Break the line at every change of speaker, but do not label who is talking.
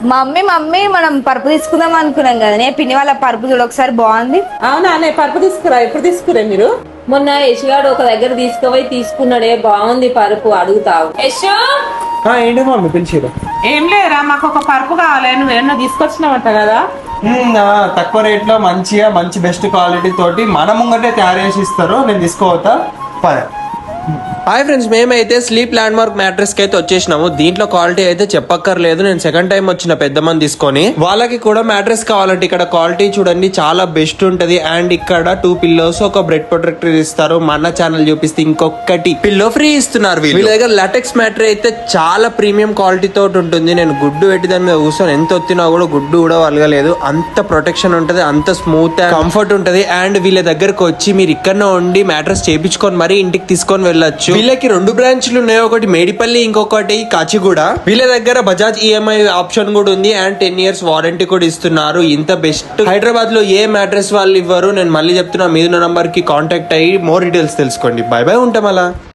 Mummy mummy మనం పరుపు తీసుకుందాం అనుకున్నాం కదా పిన్ని వాళ్ళ పరుపు చూడ ఒకసారి బాగుంది.
అవునా అనే పరుపు తీసుకురా, ఎప్పుడు తీసుకురా మీరు?
మొన్న యశ్గాడు ఒక దగ్గర తీసుకుపోయి తీసుకున్నాడే, బాగుంది పరుపు, అడుగుతావు. యశో
ఏంటి మమ్మీ పిలిచిరు?
ఏం లేరా, మాకు ఒక పరుపు కావాలి, నువ్వు ఏమన్నా తీసుకొచ్చినావంట కదా.
తక్కువ రేట్ లో మంచి బెస్ట్ క్వాలిటీ తోటి మన ముంగటే తయారు చేసి ఇస్తారు. నేను తీసుకోవతా పద. హాయ్ ఫ్రెండ్స్, మేమైతే స్లీప్ ల్యాండ్ మార్క్ మ్యాట్రెస్ కి అయితే వచ్చేసినాము. దీంట్లో క్వాలిటీ అయితే చెప్పక్కర్లేదు. నేను సెకండ్ టైం వచ్చిన పెద్ద మంది తీసుకొని, వాళ్ళకి కూడా మ్యాట్రెస్ కావాలంటే ఇక్కడ క్వాలిటీ చూడండి చాలా బెస్ట్ ఉంటది. అండ్ ఇక్కడ 2 పిల్లోస్ ఒక బ్రెడ్ ప్రొటెక్టర్ ఇస్తారు. మన ఛానల్ చూపిస్తే ఇంకొకటి పిల్లో ఫ్రీ ఇస్తున్నారు. వీళ్ళ దగ్గర లాటెక్స్ మ్యాట్రెస్ అయితే చాలా ప్రీమియం క్వాలిటీ తోటి ఉంటుంది. నేను గుడ్డు పెట్టి దాని మీద కూర్చొని ఎంత ఒత్తినా కూడా గుడ్డు కూడా వలగలేదు. అంత ప్రొటెక్షన్ ఉంటది, అంత స్మూత్ అండ్ కంఫర్ట్ ఉంటది. అండ్ వీళ్ళ దగ్గరకు వచ్చి మీరు ఇక్కడ ఉండి మ్యాట్రెస్ చేపించుకొని మరీ ఇంటికి తీసుకొని వెళ్ళొచ్చు. వీళ్ళకి 2 బ్రాంచ్లు ఉన్నాయి, ఒకటి మేడిపల్లి, ఇంకొకటి కాచిగూడ. వీళ్ళ దగ్గర బజాజ్ ఈఎంఐ ఆప్షన్ కూడా ఉంది అండ్ 10 years వారంటీ కూడా ఇస్తున్నారు. ఇంత బెస్ట్ హైదరాబాద్ లో ఏ మ్యాట్రెస్ వాళ్ళు ఇవ్వరు. నేను మళ్ళీ చెప్తున్నా, మీద నంబర్ కి కాంటాక్ట్ అయ్యి మోర్ డీటెయిల్స్ తెలుసుకోండి. బై బై, ఉంటాం అలా.